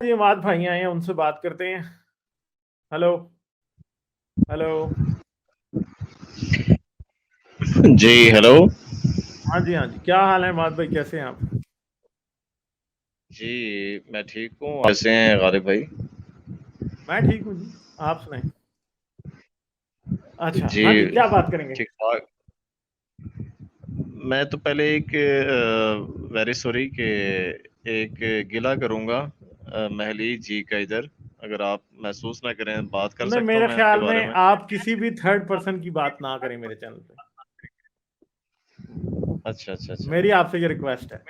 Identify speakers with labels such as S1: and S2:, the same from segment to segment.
S1: ये इमाद भाई आए हैं, उनसे बात करते हैं। हेलो। हेलो।
S2: जी हेलो।
S1: हाँ जी, हाँ जी, क्या हाल है इमाद भाई, कैसे हैं आप?
S2: जी मैं ठीक हूँ। कैसे हैं गालिब भाई?
S1: मैं ठीक हूँ जी। आप सुनाएं। अच्छा,
S2: जी
S1: हाँ जी, क्या बात करेंगे?
S2: ठीक ठाक। मैं तो पहले एक वेरी सॉरी कि एक गिला करूँगा महली जी का इधर, अगर आप महसूस ना करें, बात कर
S1: नहीं,
S2: सकता हूँ
S1: मेरे
S2: मैं आपके
S1: ख्याल
S2: बारे
S1: में
S2: में?
S1: आप किसी भी थर्ड पर्सन की बात ना करें मेरे चैनल पे।
S2: अच्छा अच्छा अच्छा।
S1: मेरी आपसे ये रिक्वेस्ट है।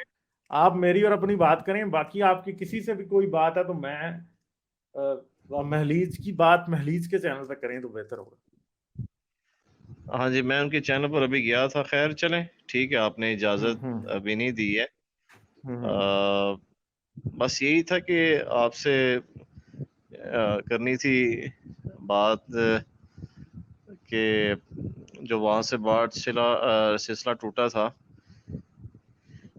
S1: आप मेरी और अपनी बात करें, बाकी आपकी किसी से भी कोई बात है तो मैं महलीज की बात महलीज के चैनल पे करें तो बेहतर होगा।
S2: हाँ जी, मैं उनके चैनल पर अभी गया था। खैर चलें, ठीक है, आपने इजाज़त
S1: हम्म।
S2: अभी नहीं दी है।
S1: हम्म।
S2: बस यही था कि आपसे करनी थी बात कि जो वहाँ से बात सिलसिला टूटा था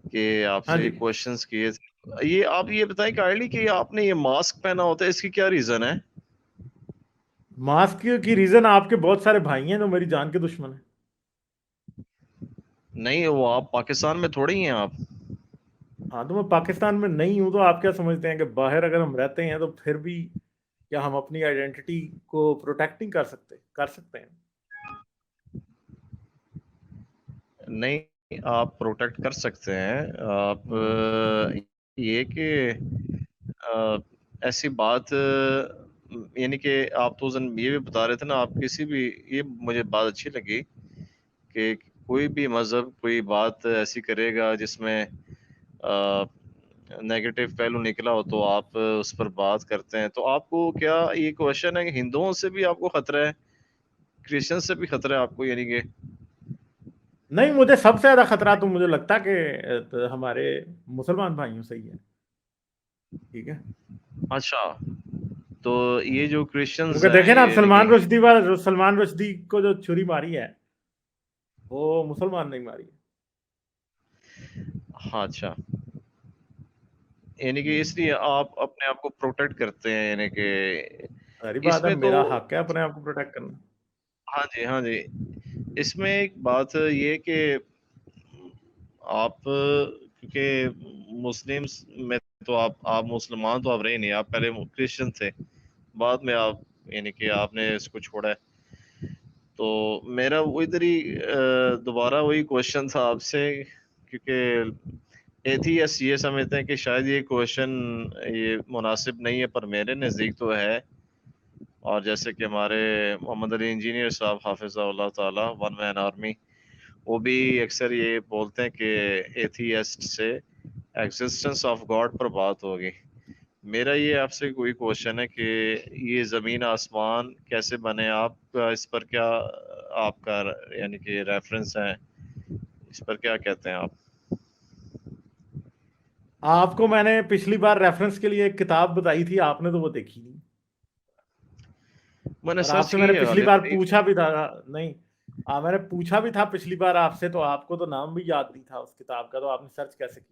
S2: कि
S1: हाँ
S2: आपसे
S1: जी।
S2: क्वेश्चंस किए थे। ये आप ये बताएं काइंडली कि आपने ये मास्क पहना होता है, इसकी क्या रीज़न है?
S1: मास्क की रीजन, आपके बहुत सारे भाई हैं जो मेरी जान के दुश्मन है।
S2: नहीं, वो आप पाकिस्तान में थोड़े ही हैं आप।
S1: हाँ, तो मैं पाकिस्तान में नहीं हूँ, तो आप क्या समझते हैं कि बाहर अगर हम रहते हैं तो फिर भी क्या हम अपनी आइडेंटिटी को प्रोटेक्टिंग कर सकते हैं?
S2: नहीं, आप प्रोटेक्ट कर सकते हैं। आप
S1: हम्म।
S2: ये कि ऐसी बात यानी कि आप तो उस दिन ये भी बता रहे थे ना, आप किसी भी, ये मुझे बात अच्छी लगी कि कोई भी मज़हब कोई बात ऐसी करेगा जिसमें नेगेटिव पहलू निकला हो तो आप उस पर बात करते हैं। तो आपको क्या ये क्वेश्चन है कि हिंदुओं से भी आपको खतरा है, क्रिश्चियन से भी खतरा है आपको, यानी कि?
S1: नहीं, मुझे सबसे ज्यादा खतरा तो मुझे लगता है कि तो हमारे मुसलमान भाइयों से ही है। ठीक है।
S2: अच्छा, तो ये जो क्रिश्चियंस
S1: क्योंकि
S2: हैं
S1: देखे ना, आप
S2: यानी कि
S1: सलमान रश्दी को जो छुरी मारी है वो मुसलमान नहीं मारी है।
S2: हाँ अच्छा, यानी कि
S1: हम्म।
S2: इसलिए आप अपने आप को प्रोटेक्ट करते हैं, यानी कि
S1: सारी बात है,
S2: इसमें तो।
S1: मेरा हक है अपने आप को प्रोटेक्ट करना।
S2: हाँ जी, हाँ जी। इसमें एक बात ये कि आप क्योंकि मुस्लिम्स में तो आप मुसलमान तो आप रहे नहीं, आप पहले क्रिश्चियन थे, बाद में आप यानी कि आपने इसको छोड़ा है। तो मेरा वो इधर ही दोबारा वही क्वेश्चन था आपसे, क्योंकि एथियस्ट ये समझते हैं कि शायद ये क्वेश्चन ये मुनासिब नहीं है, पर मेरे नज़दीक तो है। और जैसे कि हमारे मोहम्मद अली इंजीनियर साहब हाफिज़हुल्लाह ताला, वन मैन आर्मी, वो भी अक्सर ये बोलते हैं कि एथियस्ट से एग्जिस्टेंस ऑफ गॉड पर बात होगी। मेरा ये आपसे कोई क्वेश्चन है कि ये ज़मीन आसमान कैसे बने, आपका इस पर क्या आपका यानी कि रेफरेंस है, इस पर क्या कहते हैं आप?
S1: आपको मैंने पिछली बार रेफरेंस के लिए एक किताब बताई थी, आपने तो वो देखी नहीं।
S2: मैंने
S1: और
S2: सर्च
S1: आपसे
S2: की
S1: मैंने
S2: है
S1: पिछली
S2: गालिब
S1: बार
S2: भाई।
S1: पूछा भी था। नहीं, मैंने पूछा भी था पिछली बार आपसे, तो आपको तो नाम भी याद नहीं था उस किताब का, तो आपने सर्च कैसे की?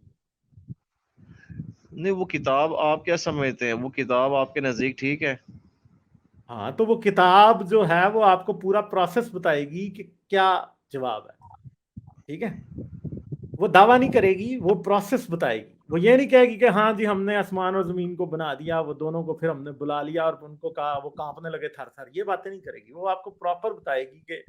S2: नहीं, वो किताब आप क्या समझते हैं, वो किताब आपके नज़दीक ठीक है?
S1: हाँ, तो वो किताब जो है वो आपको पूरा प्रोसेस बताएगी कि क्या जवाब है। ठीक है। वो दावा नहीं करेगी, वो प्रोसेस बताएगी। वो ये नहीं कहेगी कि हाँ जी हमने आसमान और जमीन को बना दिया, वो दोनों को फिर हमने बुला लिया और उनको कहा, वो कांपने लगे थर थर। ये बातें नहीं करेगी। वो आपको प्रॉपर बताएगी कि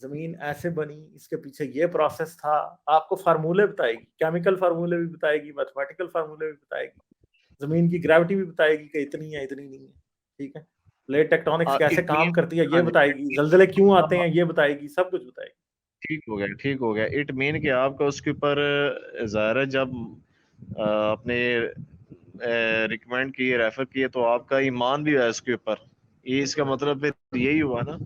S1: जमीन ऐसे बनी, इसके पीछे ये प्रोसेस था। आपको फार्मूले बताएगी, केमिकल फार्मूले भी बताएगी, मैथमेटिकल फार्मूले भी बताएगी। जमीन की ग्रेविटी भी बताएगी कि इतनी है, इतनी नहीं है। ठीक है। प्लेट टेक्टोनिक्स कैसे
S2: इट
S1: काम
S2: मीन,
S1: करती है ये
S2: हाँ जी,
S1: बताएगी, जलजले क्यों आते हैं ये बताएगी, सब कुछ बताएगी।
S2: ठीक हो गया, ठीक हो गया। इट मीन कि आपका उसके ऊपर ज़ाहिर है जब आपने रिकमेंड किए, रेफर किए, तो आपका ईमान भी है उसके ऊपर। ये इसका मतलब फिर यही हुआ ना,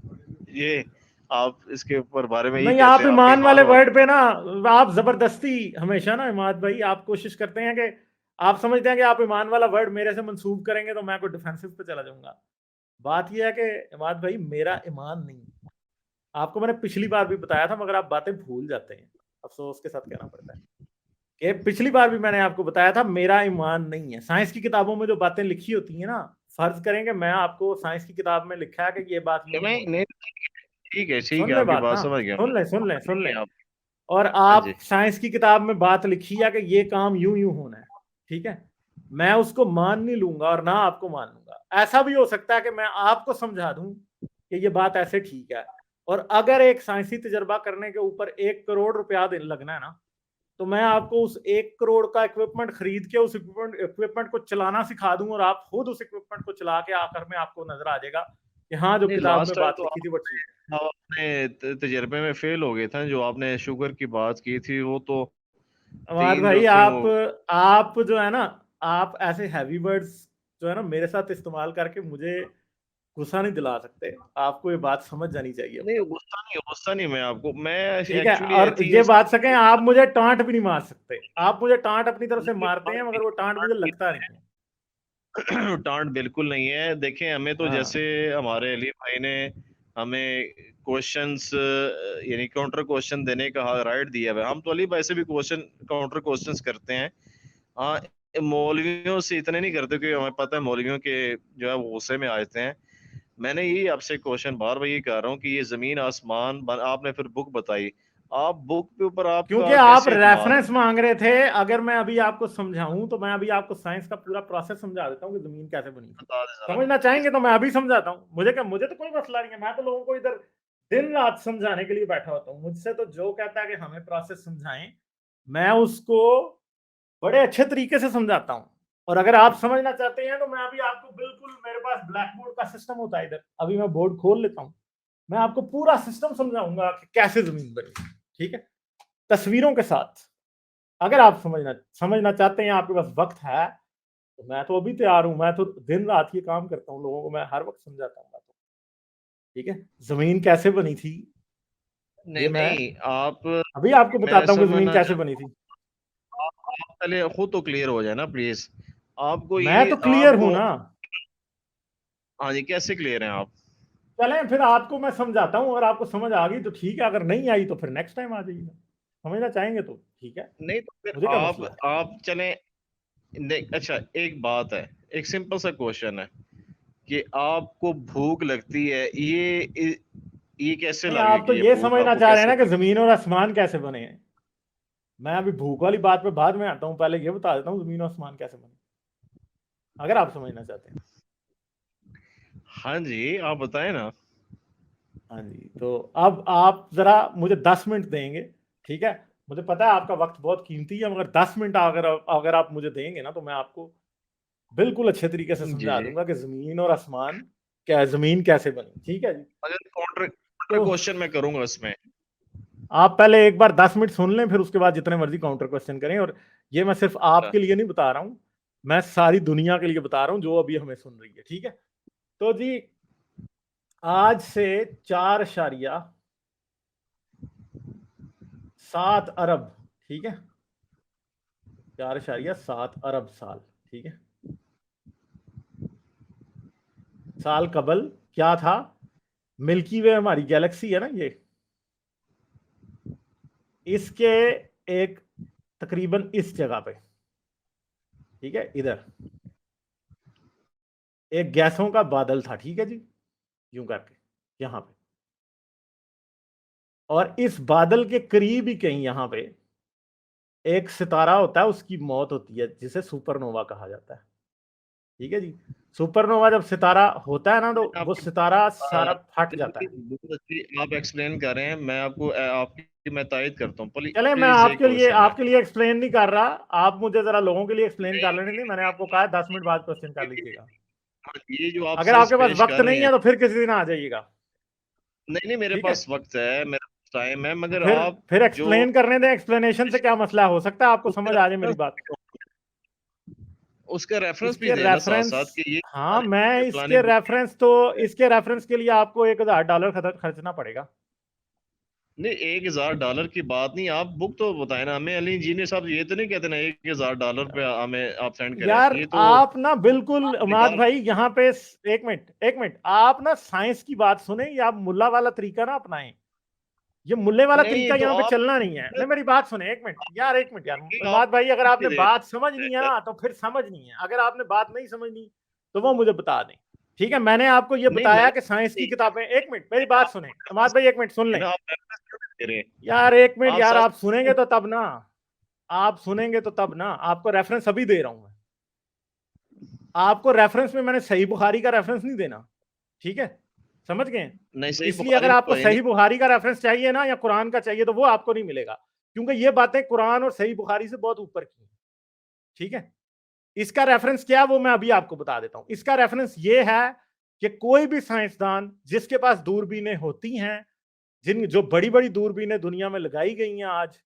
S2: ये आप इसके ऊपर बारे में यही
S1: नहीं,
S2: कहते
S1: आप
S2: हैं आपका
S1: ईमान
S2: ईमान
S1: वाले
S2: हो।
S1: वर्ड पे ना, आप जबरदस्ती हमेशा ना इमाद भाई, आप कोशिश करते हैं कि आप समझते हैं कि आप ईमान वाला वर्ड मेरे से मंसूब करेंगे तो मैं कोई डिफेंसिव पे चला जाऊंगा। बात यह है कि इमाद भाई, मेरा ईमान नहीं। आपको मैंने पिछली बार भी बताया था, मगर आप बातें भूल जाते हैं। अफसोस के साथ कहना पड़ता है ये पिछली बार भी मैंने आपको बताया था, मेरा ईमान नहीं है। साइंस की किताबों में जो बातें लिखी होती है ना, फर्ज करेंगे मैं आपको साइंस की किताब में लिखा है कि ये बात यूं
S2: नहीं
S1: होनी है।
S2: नहीं, ठीक
S1: सुन
S2: है,
S1: ले
S2: आपकी
S1: बात
S2: बात
S1: ना,
S2: समझ गया मैं।
S1: सुन ले सुन ले सुन ले।
S2: नहीं आप।
S1: और
S2: हाँ
S1: आप
S2: जी।
S1: साइंस की किताब में बात लिखी है कि ये काम यूं यूं होना है, ठीक है, मैं उसको मान नहीं लूंगा और ना आपको मान लूंगा। ऐसा भी हो सकता है कि मैं आपको समझा दूं कि ये बात ऐसे ठीक है, और अगर एक साइंसी तजर्बा करने के ऊपर 1 करोड़ रुपया लगना है ना, तो मैं आपको उस 1 करोड़ का इक्विपमेंट खरीद के उस इक्विपमेंट को चलाना सिखा दूं, और आप खुद उस इक्विपमेंट को चला के आखिर में आपको नजर आ जाएगा कि हाँ, जो
S2: नहीं,
S1: किताब
S2: लास्ट
S1: में
S2: टाइम
S1: बात
S2: तो
S1: लिखी थी वो ठीक है।
S2: आप अपने तजर्बे में फेल हो गए थे। जो आपने शुगर की बात की थी वो तो
S1: अमाद
S2: 3 जो
S1: भाई,
S2: थी वो।
S1: आप जो है ना, आप ऐसे हैवी वर्ड्स जो है ना मेरे साथ इस्तेमाल करके मुझे गुस्सा नहीं दिला सकते। आपको ये बात समझ जानी चाहिए अब
S2: नहीं,
S1: तक,
S2: गुस्सा नहीं मैं आपको, मैं
S1: ठीक है।
S2: एक्चुअली
S1: और ये
S2: एथियस्ट।
S1: बात सकें, आप मुझे टांट भी नहीं मार सकते। आप मुझे टांट अपनी तरफ से मारते हैं, मगर वो टांट मुझे लगता नहीं है।
S2: टांट बिल्कुल नहीं है। देखें, हमें तो
S1: हाँ,
S2: जैसे हमारे अली भाई ने हमें क्वेश्चंस यानी काउंटर क्वेश्चन देने का राइट दिया है, हम तो अली भाई से भी काउंटर क्वेश्चंस करते हैं। हाँ, मौलवियों से इतने नहीं करते क्योंकि हमें पता है मौलवियों के जो है वो गुस्से में आ जाते हैं। मैंने यही आपसे क्वेश्चन बार बार ये कह रहा हूँ कि ये जमीन आसमान आपने फिर बुक बताई, आप बुक के ऊपर
S1: क्योंकि
S2: आपका
S1: आप
S2: कैसे इत्मीनान
S1: रेफरेंस मांग रहे थे। अगर मैं अभी आपको समझाऊं तो मैं अभी आपको साइंस का पूरा प्रोसेस समझा देता हूँ कि जमीन कैसे बनी थी।
S2: बता दे जरा।
S1: समझना चाहेंगे तो मैं अभी समझाता हूँ। मुझे क्या, मुझे तो कोई मसला नहीं है। मैं तो लोगों को इधर दिन रात समझाने के लिए बैठा होता हूँ। मुझसे तो जो कहता है कि हमें प्रोसेस समझाएं, मैं उसको बड़े अच्छे तरीके से समझाता हूँ। और अगर आप समझना चाहते हैं तो मैं अभी आपको बिल्कुल, मेरे पास ब्लैक बोर्ड का सिस्टम होता है इधर, अभी मैं बोर्ड खोल लेता हूँ, मैं आपको पूरा सिस्टम समझाऊंगा कि कैसे जमीन बनी, ठीक है, तस्वीरों के साथ। अगर आप समझना समझना चाहते हैं, आपके पास वक्त है, तो मैं तो अभी तैयार हूं। मैं तो दिन रात ये काम करता हूँ, लोगों को मैं हर वक्त समझाता हूँ बातों, ठीक है। जमीन कैसे बनी थी,
S2: नहीं
S1: ये मैं
S2: नहीं, आप,
S1: अभी आपको
S2: मैं
S1: बताता हूँ कि जमीन
S2: समझना
S1: कैसे
S2: चाहता
S1: बनी थी।
S2: हूँ, आप पहले खुद तो क्लियर हो जाए ना प्लीज। आपको ये
S1: मैं
S2: नहीं
S1: तो क्लियर हूं
S2: आपको।
S1: ना।
S2: हाँ जी, कैसे क्लियर हैं आप?
S1: चलें फिर आपको मैं समझाता हूँ, अगर आपको समझ आ गई तो ठीक है, अगर नहीं आई तो फिर नेक्स्ट टाइम आ जाइएगा। समझना चाहेंगे तो ठीक है,
S2: नहीं तो फिर
S1: मुझे क्या मसला है।
S2: आप चलें। नहीं, अच्छा, एक बात है, एक सिंपल सा क्वेश्चन है कि आपको भूख लगती है, ये कैसे
S1: नहीं, आप तो
S2: लगेगी? ये
S1: ये
S2: भूख
S1: समझना
S2: आपको
S1: चाह रहे हैं
S2: कैसे
S1: ना कि
S2: लगेगी?
S1: जमीन और आसमान कैसे बने हैं। मैं अभी भूख वाली बात पे बाद में आता हूँ, पहले ये बता देता हूँ जमीन और आसमान कैसे बने, अगर आप समझना चाहते हैं।
S2: हाँ जी, आप बताएं ना।
S1: हाँ जी, तो अब आप जरा मुझे 10 मिनट देंगे, ठीक है। मुझे पता है आपका वक्त बहुत कीमती है, मगर 10 मिनट अगर अगर आप मुझे देंगे ना, तो मैं आपको बिल्कुल अच्छे तरीके से
S2: जी
S1: समझा
S2: जी।
S1: दूंगा कि जमीन और आसमान क्या, जमीन कैसे बनी, ठीक है जी।
S2: अगर काउंटर
S1: तो
S2: क्वेश्चन मैं करूंगा इसमें।
S1: आप पहले एक बार 10 मिनट सुन लें, फिर उसके बाद जितने मर्जी काउंटर क्वेश्चन करें। और ये मैं सिर्फ
S2: अच्छा।
S1: आपके लिए नहीं बता रहा हूं, मैं सारी दुनिया के लिए बता रहा हूं जो अभी हमें सुन रही है, ठीक है। तो जी, आज से 4.7 अरब, ठीक है, 4.7 अरब साल, ठीक है, साल कबल क्या था। मिल्की वे हमारी गैलेक्सी है ना, ये इसके एक तकरीबन इस जगह पे, ठीक है, इधर एक गैसों का बादल था, ठीक है जी, यूं करके यहां पे। और इस बादल के करीब ही कहीं यहां पे एक सितारा होता है, उसकी मौत होती है, जिसे सुपरनोवा कहा जाता है, ठीक है जी। सुपरनोवा जब सितारा होता है ना, तो
S2: मैं
S1: वो
S2: आपकी
S1: सितारा
S2: आ,
S1: सारा फट जाता है।
S2: बहुत अच्छी आप एक्सप्लेन कर रहे हैं, मैं आपको आपकी मैं तायद करता हूँ।
S1: चले, मैं
S2: प्लीज एक क्वेश्चन है।
S1: आपके लिए एक्सप्लेन नहीं कर रहा। आप मुझे जरा लोगों के लिए एक्सप्लेन कर लेने दें। मैंने आपको कहा है 10 मिनट बाद क्वेश्चन कर लीजिएगा।
S2: हाँ, ये जो आप
S1: अगर
S2: सच
S1: आपके पास
S2: पेश
S1: वक्त
S2: कर रहे
S1: नहीं
S2: हैं।
S1: है तो फिर किसी दिन आ जाइएगा,
S2: नहीं नहीं, मेरे
S1: ठीक है।
S2: पास वक्त है, मेरे पास टाइम है,
S1: तो
S2: मगर
S1: फिर
S2: आप
S1: फिर
S2: जो
S1: एक्सप्लेन करने दें। एक्सप्लेनेशन से क्या मसला है, हो सकता है आपको
S2: उसका
S1: समझ आ जाए मेरी
S2: रेफरेंस
S1: बात।
S2: उसका रेफरेंस भी
S1: इसके
S2: देना साथ
S1: रेफरेंस,
S2: साथ कि ये
S1: हाँ, मैं
S2: फलानी
S1: इसके
S2: बुक
S1: रेफरेंस तो, इसके रेफरेंस के लिए आपको $1,000 खर्चना पड़ेगा।
S2: नहीं, $1,000 की बात नहीं, आप बुक तो बताए ना हमें। अली इंजीनियर साहब ये तो नहीं कहते ना $1,000 पे हमें आप सेंड करें,
S1: यार
S2: ये तो
S1: आप ना बिल्कुल,
S2: आप
S1: उमाद
S2: निकाल।
S1: भाई, यहाँ पे एक मिनट, एक मिनट, आप ना साइंस की बात सुने, या आप मुल्ला वाला तरीका ना अपनाएं। ये मुल्ले वाला
S2: नहीं
S1: तरीका
S2: तो
S1: यहाँ पे
S2: आप
S1: चलना नहीं है। नहीं, मेरी बात सुने, 1 मिनट यार, 1 मिनट यार,
S2: आप
S1: इमाद भाई, अगर आपने
S2: दे
S1: बात समझनी है ना तो फिर समझनी है, अगर आपने बात नहीं समझनी तो वो मुझे बता दें। ठीक है, मैंने आपको ये
S2: नहीं
S1: बताया
S2: मैंने
S1: कि साइंस की
S2: नहीं
S1: किताबें, 1 मिनट मेरी
S2: किया,
S1: बात
S2: आप
S1: सुने, इमाद भाई 1 मिनट सुन लें
S2: ना, आप रेफरेंस क्यों नहीं दे रहे?
S1: यार, 1 मिनट
S2: आप
S1: यार,
S2: सच
S1: आप सुनेंगे तो तब ना, आप सुनेंगे तो तब ना, आपको रेफरेंस अभी दे रहा हूं मैं। आपको रेफरेंस में मैंने सही बुखारी का रेफरेंस नहीं देना, ठीक है, समझ गए?
S2: नहीं, सही
S1: इसलिए
S2: बुखारी
S1: अगर
S2: में
S1: आपको
S2: तो है नहीं।
S1: सही बुखारी का रेफरेंस चाहिए ना, या कुरान का चाहिए, तो वो आपको नहीं मिलेगा, क्योंकि ये बातें कुरान और सही बुखारी से बहुत ऊपर की हैं। ठीक है, इसका रेफरेंस क्या है वो मैं अभी आपको बता देता हूं। इसका रेफरेंस ये है कि कोई भी साइंसदान जिसके पास दूरबीनें होती हैं, जिन जो बड़ी बड़ी दूरबीनें दुनिया में लगाई गई हैं आज,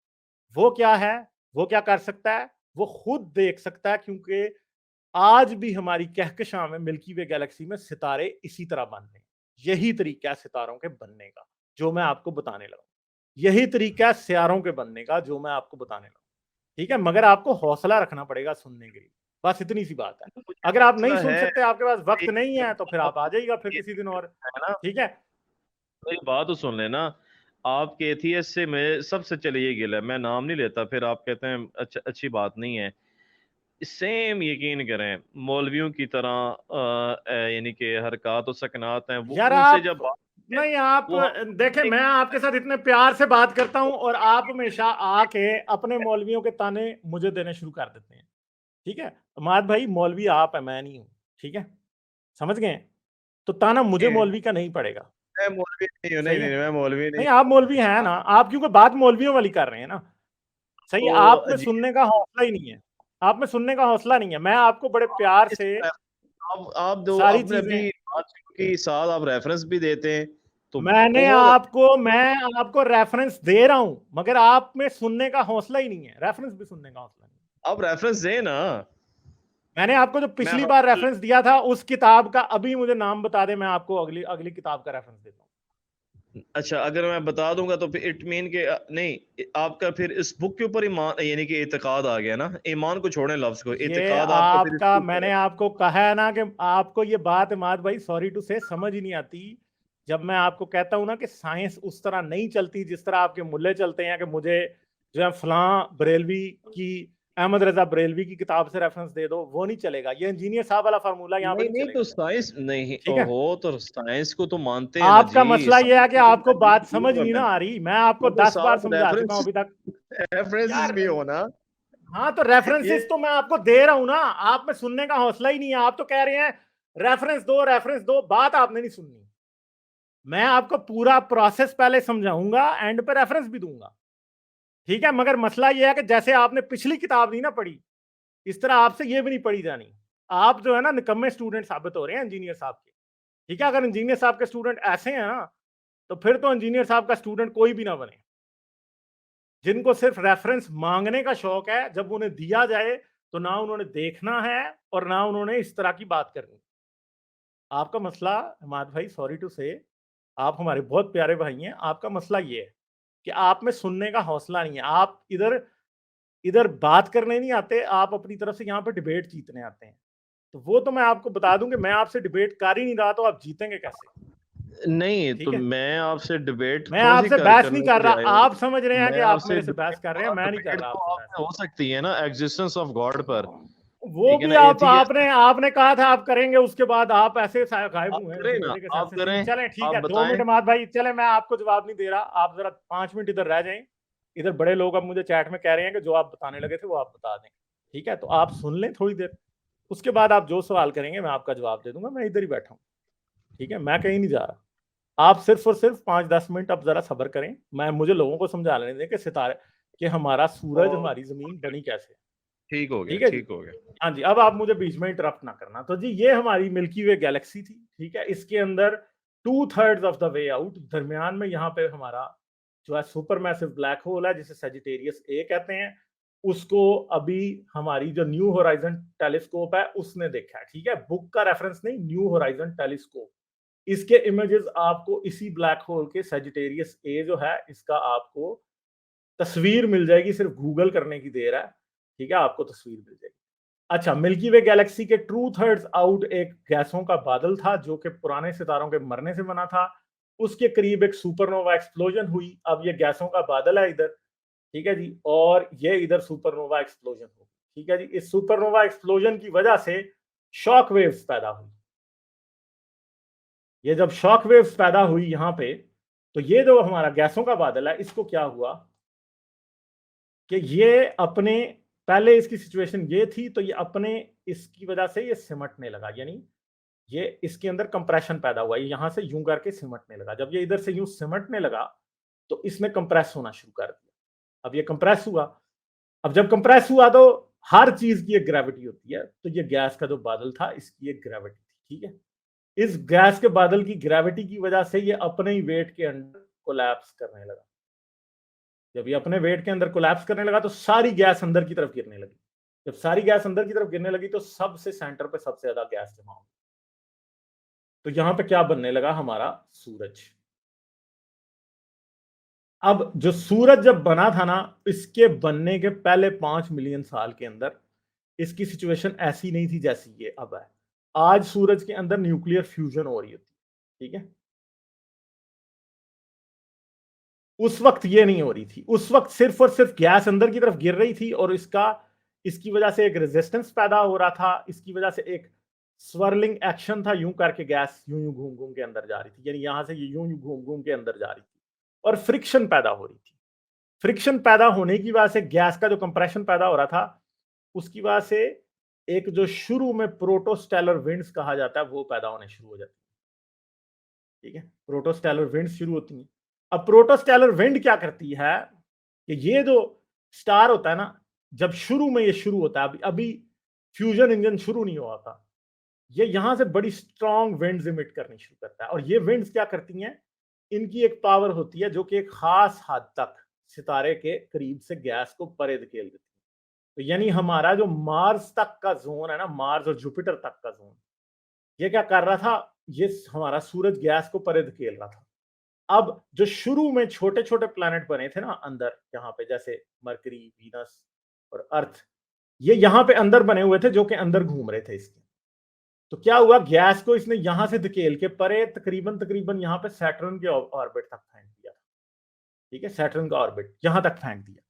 S1: वो क्या है, वो क्या कर सकता है, वो खुद देख सकता है, क्योंकि आज भी हमारी कहकशां में, मिल्की वे गैलेक्सी में सितारे इसी तरह बन रहे हैं। यही तरीका है सितारों के बनने का जो मैं आपको बताने लगा, यही तरीका है सियारों के बनने का जो मैं आपको बताने लगा। ठीक है, मगर आपको हौसला रखना पड़ेगा सुनने के लिए, बस इतनी सी बात है।
S2: मुझे
S1: अगर आप नहीं
S2: मसला
S1: सुन
S2: है
S1: सकते, आपके पास वक्त नहीं है, तो फिर
S2: आप
S1: आप आ जाइएगा फिर
S2: ये
S1: किसी दिन और।
S2: है ना,
S1: ठीक है,
S2: मेरी बात तो सुन लेना। आपके एथियस से मैं सबसे चले ये गिला है, मैं नाम नहीं लेता, फिर आप कहते हैं अच्छा अच्छी बात नहीं है। सेम यकीन करें, मौलवियों की तरह यानी कि हरकत और सकनात हैं, वो
S1: यार
S2: उनसे
S1: आप,
S2: जब बात है,
S1: नहीं आप
S2: वो
S1: देखें, मैं आपके साथ इतने प्यार से बात करता हूं और आप हमेशा आके अपने मौलवियों के ताने मुझे देने शुरू कर देते हैं। ठीक है, माद भाई, मौलवी आप है, मैं नहीं हूं। ठीक है, समझ गए? तो ताना मुझे मौलवी का नहीं पड़ेगा।
S2: मैं मौलवी नहीं हूँ, नहीं
S1: सही है,
S2: नहीं मैं मौलवी नहीं
S1: नहीं आप मौलवी हैं
S2: हूँ।
S1: ना, आप क्योंकि बात मौलवियों वाली कर रहे हैं ना। सही है, आप में
S2: तो जी,
S1: सुनने का हौसला ही नहीं है, आप में सुनने का हौसला नहीं है। मैं आपको बड़े प्यार
S2: इस
S1: से
S2: आप दो,
S1: सारी
S2: आपने
S1: चीजें,
S2: अभी बात शुरू की, साथ आप रेफरेंस भी देते हैं तो और
S1: मैं आपको रेफरेंस दे रहा हूं, मगर आप में सुनने का हौसला ही नहीं है, रेफरेंस भी सुनने का हौसला नहीं है।
S2: आप रेफरेंस दें ना।
S1: मैंने आपको जो
S2: मैं
S1: पिछली
S2: हाँ,
S1: बार रेफरेंस दिया था उस किताब का अभी मुझे नाम बता दे, मैं आपको अगली अगली किताब का रेफरेंस देता हूँ।
S2: अच्छा अगर मैं बता दूंगा तो फिर इट मीन के नहीं, आपका फिर इस बुक के ऊपर ईमान यानी कि इत्तेकाद आ गया ना, ईमान को छोड़ें, लफ्ज को,
S1: ये
S2: इत्तेकाद आपका फिर
S1: आपका,
S2: इसके ऊपर
S1: मैंने
S2: है।
S1: आपको कहा है ना कि आपको ये बात, इमाद भाई सॉरी टू से, समझ ही नहीं आती जब मैं आपको कहता हूं ना कि साइंस उस तरह नहीं चलती जिस तरह आपके मुल्ले चलते हैं, कि मुझे जो है फलां बरेलवी की, अहमद रजा बरेलवी की किताब से रेफरेंस दे दो, वो नहीं चलेगा। ये इंजीनियर साहब वाला फार्मूला यहाँ पे
S2: नहीं
S1: नहीं
S2: नहीं, तो
S1: चलेगा।
S2: साइंस नहीं
S1: ठीक है,
S2: हो तो साइंस को तो मानते हैं ना
S1: आपका
S2: जी,
S1: मसला ये है
S2: साइंस
S1: कि
S2: को तो
S1: आपको
S2: मैं
S1: बात
S2: बिल्कुल
S1: समझ नहीं ना
S2: मैं
S1: आ रही, मैं आपको
S2: तो
S1: 10 बार
S2: साथ
S1: समझा चुका हूं
S2: रेफरेंस
S1: अभी तक।
S2: रेफरेंसेस
S1: यार,
S2: भी हो ना।
S1: हाँ तो
S2: ये
S1: रेफरेंसेस तो मैं आपको दे रहा हूं ना, आप में सुनने का हौसला ही नहीं है, आप तो कह रहे हैं रेफरेंस दो, रेफरेंस दो, बात आपने नहीं सुननी। मैं आपको पूरा प्रोसेस पहले समझाऊंगा, एंड पे रेफरेंस भी दूंगा। ठीक है, मगर मसला यह है कि जैसे आपने पिछली किताब नहीं ना पढ़ी, इस तरह आपसे ये भी नहीं पढ़ी जानी। आप जो है ना निकम्मे स्टूडेंट साबित हो रहे हैं इंजीनियर साहब के। ठीक है, अगर इंजीनियर साहब के स्टूडेंट ऐसे हैं ना, तो फिर तो इंजीनियर साहब का स्टूडेंट कोई भी ना बने। जिनको सिर्फ रेफरेंस मांगने का शौक है, जब उन्हें दिया जाए तो ना उन्होंने देखना है और ना उन्होंने इस तरह की बात करनी। आपका मसला, हिमाद भाई सॉरी टू से, आप हमारे बहुत प्यारे भाई हैं, आपका मसला ये है कि आप में सुनने का हौसला नहीं है। आप इधर इधर बात करने नहीं आते, आप अपनी तरफ से यहाँ पे डिबेट जीतने आते हैं। तो वो तो मैं आपको बता दूं कि मैं आपसे डिबेट कर ही नहीं रहा, तो आप जीतेंगे कैसे?
S2: नहीं, तो
S1: ठीक है,
S2: मैं आपसे डिबेट
S1: मैं
S2: कौन सी
S1: आपसे बहस नहीं
S2: करने
S1: कर
S2: के लिए
S1: रहा,
S2: आया हूँ?
S1: आप समझ रहे हैं कि
S2: मैं
S1: आप
S2: आपसे
S1: मेरे से बहस कर रहे हैं, मैं नहीं कर
S2: डिबेट
S1: रहा
S2: तो
S1: आपसे बहस।
S2: आपसे हो सकती है ना एग्जिस्टेंस ऑफ गॉड पर,
S1: वो
S2: ठीक है
S1: भी
S2: ना,
S1: आप,
S2: एथियस्ट।
S1: आपने आपने कहा था आप करेंगे, उसके बाद आप ऐसे गायब
S2: आप
S1: हुए
S2: करें
S1: उसी
S2: ना,
S1: गधे के सर
S2: आप
S1: से सींग।
S2: करें,
S1: चलें ठीक
S2: आप
S1: है, 2 मिनट
S2: बताएं।
S1: बाद भाई, चले, मैं आपको जवाब नहीं दे रहा, आप जरा 5 मिनट इधर रह जाएं। इधर बड़े लोग अब मुझे चैट में कह रहे हैं कि जो आप बताने लगे थे वो आप बता दें। ठीक है, तो आप सुन लें थोड़ी देर, उसके बाद आप जो सवाल करेंगे मैं आपका जवाब दे दूंगा। मैं इधर ही बैठा हूँ, ठीक है, मैं कहीं नहीं जा रहा। आप सिर्फ और सिर्फ 5-10 मिनट अब जरा सब्र करें, मैं मुझे लोगों को समझा लेने दें कि सितारे, कि हमारा सूरज,
S2: और
S1: हमारी जमीन बनी कैसे।
S2: ठीक हो गया,
S1: ठीक है जी,
S2: ठीक हो गया।
S1: हाँ जी, अब आप मुझे बीच में इंटरप्ट ना करना। तो जी, ये हमारी मिल्की वे गैलेक्सी थी। ठीक है, इसके अंदर 2/3 ऑफ द वे आउट, दरमियान में यहाँ पे हमारा जो है सुपर मैसिव ब्लैक होल है, जिसे सेजिटेरियस ए कहते हैं। उसको अभी हमारी जो न्यू होराइजन टेलीस्कोप है उसने देखा है। ठीक है, बुक का रेफरेंस नहीं, न्यू होराइजन टेलीस्कोप। इसके इमेजेस आपको इसी ब्लैक होल के, सेजिटेरियस ए जो है इसका आपको तस्वीर मिल जाएगी, सिर्फ गूगल करने की देर है। ठीक है, आपको तस्वीर मिल जाएगी। अच्छा, मिल्की वे गैलेक्सी के 2/3 आउट एक गैसों का बादल था जो कि पुराने सितारों के मरने से बना था। उसके करीब एक सुपरनोवा एक्सप्लोजन हुई। अब ये गैसों का बादल है इधर, ठीक है जी, और ये इधर सुपरनोवा एक्सप्लोजन हो, ठीक है जी। इस सुपरनोवा एक्सप्लोजन की वजह से शॉक वेव्स पैदा हुई। ये जब शॉक वेव्स पैदा हुई यहां पे, तो ये जो हमारा गैसों का बादल है, इसको क्या हुआ कि ये अपने, पहले इसकी सिचुएशन ये थी, तो ये अपने इसकी वजह से ये सिमटने लगा, यानी ये इसके अंदर कंप्रेशन पैदा हुआ, ये यहां से यूं करके सिमटने लगा। जब ये इधर से यूं सिमटने लगा तो इसने कंप्रेस होना शुरू कर दिया। अब ये कंप्रेस हुआ, अब जब कंप्रेस हुआ तो हर चीज की एक ग्रेविटी होती है, तो ये गैस का जो बादल था इसकी एक ग्रेविटी थी, ठीक है। इस गैस के बादल की ग्रेविटी की वजह से ये अपने ही वेट के अंदर कोलैप्स करने लगा। जब ये अपने वेट के अंदर कोलैप्स करने लगा तो सारी गैस अंदर की तरफ गिरने लगी। जब सारी गैस अंदर की तरफ गिरने लगी तो सबसे सेंटर पे सबसे ज्यादा गैस जमा हो, तो यहां पे क्या बनने लगा, हमारा सूरज। अब जो सूरज जब बना था ना, इसके बनने के पहले 5 मिलियन साल के अंदर इसकी सिचुएशन ऐसी नहीं थी जैसी ये अब है। आज सूरज के अंदर न्यूक्लियर फ्यूजन हो रही होती है, ठीक है। उस वक्त ये नहीं हो रही थी, उस वक्त सिर्फ और सिर्फ गैस अंदर की तरफ गिर रही थी और इसकी वजह से एक रेजिस्टेंस पैदा हो रहा था, इसकी वजह से एक स्वर्लिंग एक्शन था, यूं करके गैस यूं यूं घूम घूम के अंदर जा रही थी, यानी यहां से ये यूं यूं घूम घूम के अंदर जा रही थी और फ्रिक्शन पैदा हो रही थी। फ्रिक्शन पैदा होने की वजह से गैस का जो कंप्रेशन पैदा हो रहा था, उसकी वजह से एक जो शुरू में प्रोटोस्टेलर विंड्स कहा जाता है वो पैदा होने शुरू हो जाती है, ठीक है। प्रोटोस्टेलर विंड्स शुरू होती हैं। अब प्रोटोस्टेलर विंड क्या करती है कि ये जो स्टार होता है ना, जब शुरू में ये शुरू होता है, अभी अभी फ्यूजन इंजन शुरू नहीं हुआ था, ये यहां से बड़ी स्ट्रॉन्ग विंड्स इमिट करनी शुरू करता है। और ये विंड्स क्या करती हैं, इनकी एक पावर होती है जो कि एक खास हद तक सितारे के करीब से गैस को परे धकेल देती है। तो यानी हमारा जो मार्स तक का जोन है ना, मार्स और जुपिटर तक का जोन, ये क्या कर रहा था, ये हमारा सूरज गैस को परे धकेल रहा था। अब जो शुरू में छोटे छोटे प्लैनेट बने थे ना अंदर, यहाँ पे जैसे मरकरी, वीनस और अर्थ, ये यहाँ पे अंदर बने हुए थे जो कि अंदर घूम रहे थे इसके। तो क्या हुआ, गैस को इसने यहां से धकेल के परे तकरीबन तकरीबन यहाँ पे सैटर्न के ऑर्बिट तक फेंक दिया, ठीक है। सैटर्न का ऑर्बिट यहां तक फेंक दिया।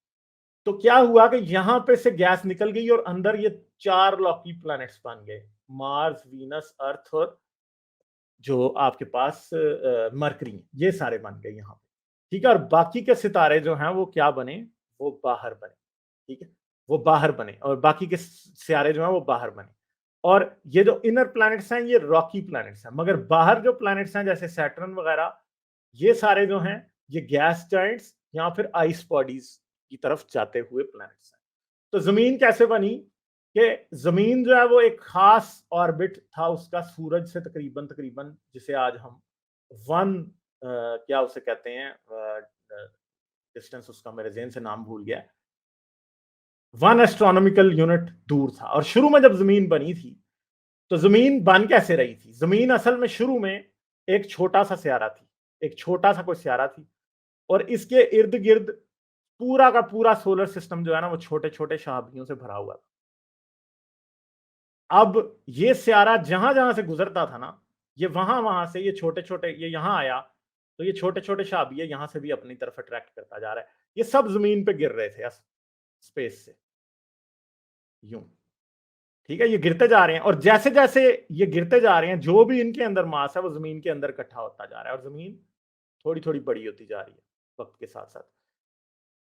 S1: तो क्या हुआ कि यहां पे से गैस निकल गई और अंदर ये 4 लॉकी प्लैनेट्स बन गए, मार्स, वीनस, अर्थ और जो आपके पास मरकरी, ये सारे बन गए यहाँ पे, ठीक है। और बाकी के सितारे जो हैं वो क्या बने, वो बाहर बने, ठीक है। वो बाहर बने और बाकी के सितारे जो हैं वो बाहर बने। और ये जो इनर प्लैनेट्स हैं ये रॉकी प्लैनेट्स हैं, मगर बाहर जो प्लैनेट्स हैं जैसे सैटर्न वगैरह, ये सारे जो हैं ये गैस जाइंट्स या फिर आइस बॉडीज की तरफ जाते हुए प्लैनेट्स हैं। तो जमीन कैसे बनी कि जमीन जो है वो एक खास ऑर्बिट था उसका सूरज से तकरीबन तकरीबन, जिसे आज हम वन क्या उसे कहते हैं, डिस्टेंस उसका मेरे जेहन से नाम भूल गया, 1 एस्ट्रोनॉमिकल यूनिट दूर था। और शुरू में जब जमीन बनी थी तो जमीन बन कैसे रही थी, जमीन असल में शुरू में एक छोटा सा स्यारा थी, एक छोटा सा कोई स्यारा थी, और इसके इर्द गिर्द पूरा का पूरा सोलर सिस्टम जो है ना वो छोटे छोटे शहाबियों से भरा हुआ था। अब ये स्यारा जहां जहां से गुजरता था ना, ये वहां वहां से ये छोटे छोटे, ये यहां आया तो ये छोटे छोटे शाबिये यहां से भी अपनी तरफ अट्रैक्ट करता जा रहा है। ये सब जमीन पे गिर रहे थे स्पेस से, यूं, ठीक है। ये गिरते जा रहे हैं और जैसे जैसे ये गिरते जा रहे हैं जो भी इनके अंदर मास है वो जमीन के अंदर इकट्ठा होता जा रहा है और जमीन थोड़ी थोड़ी बड़ी होती जा रही है वक्त के साथ साथ।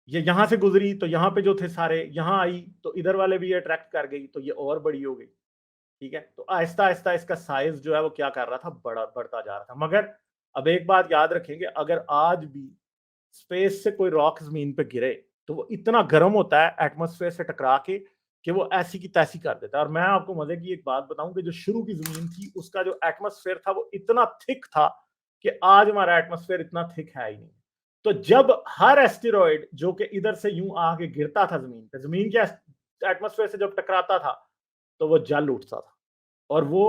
S1: ये यहां से गुजरी तो यहाँ पे जो थे सारे यहां आई तो इधर वाले भी अट्रैक्ट कर गई तो ये और बड़ी हो गई, ठीक है। तो आहिस्ता आहिस्ता इसका साइज जो है वो क्या कर रहा था, बड़ा बढ़ता जा रहा था। मगर अब एक बात याद रखेंगे, अगर आज भी स्पेस से कोई रॉक जमीन पे गिरे तो वो इतना गर्म होता है एटमॉस्फेयर से टकरा के कि वो ऐसी की तैसी कर देता है। और मैं आपको मजे की एक बात बताऊं कि जो शुरू की जमीन थी उसका जो एटमॉस्फेयर था वो इतना थिक था कि आज हमारा एटमॉस्फेयर इतना थिक है ही नहीं। तो जब हर एस्टेरॉइड जो कि इधर से यूं आके गिरता था जमीन पे, जमीन के एटमॉस्फेयर से जब टकराता था तो वो जल उठता था और वो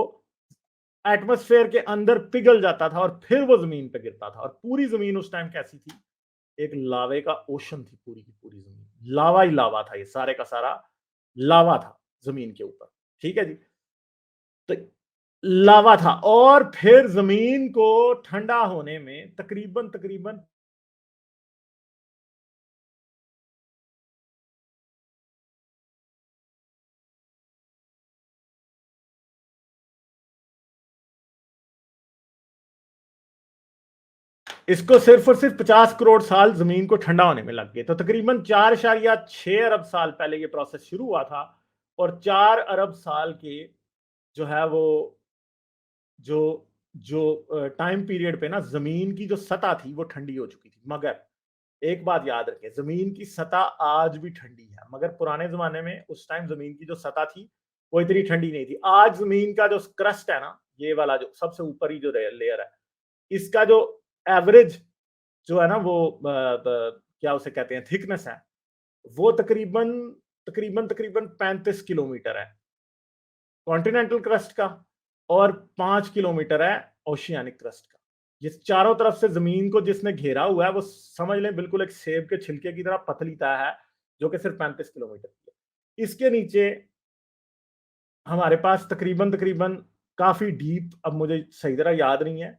S1: एटमॉस्फेयर के अंदर पिघल जाता था और फिर वो जमीन पे गिरता था। और पूरी जमीन उस टाइम कैसी थी, एक लावे का ओशन थी, पूरी की पूरी जमीन लावा ही लावा था, ये सारे का सारा लावा था जमीन के ऊपर, ठीक है जी। तो लावा था, और फिर जमीन को ठंडा होने में तकरीबन तकरीबन इसको सिर्फ और सिर्फ 50 करोड़ साल जमीन को ठंडा होने में लग गए। तो तकरीबन 4.6 अरब साल पहले ये प्रोसेस शुरू हुआ था, और 4 अरब साल के जो है वो जो जो टाइम पीरियड पे ना जमीन की जो सतह थी वो ठंडी हो चुकी थी। मगर एक बात याद रखें, जमीन की सतह आज भी ठंडी है, मगर पुराने जमाने में उस टाइम जमीन की जो सतह थी वो इतनी ठंडी नहीं थी। आज जमीन का जो क्रस्ट है ना, ये वाला जो सबसे ऊपर ही जो लेयर है, इसका जो एवरेज जो है ना वो क्या उसे कहते हैं, थिकनेस है, वो तकरीबन तकरीबन तकरीबन 35 किलोमीटर है कॉन्टिनेंटल क्रस्ट का, और 5 किलोमीटर है ओशियानिक क्रस्ट का। ये चारों तरफ से जमीन को जिसने घेरा हुआ है वो समझ लें बिल्कुल एक सेब के छिलके की तरह पतली तय है, जो कि सिर्फ 35 किलोमीटर की है। इसके नीचे हमारे पास तकरीबन तकरीबन काफी डीप, अब मुझे सही तरह याद नहीं है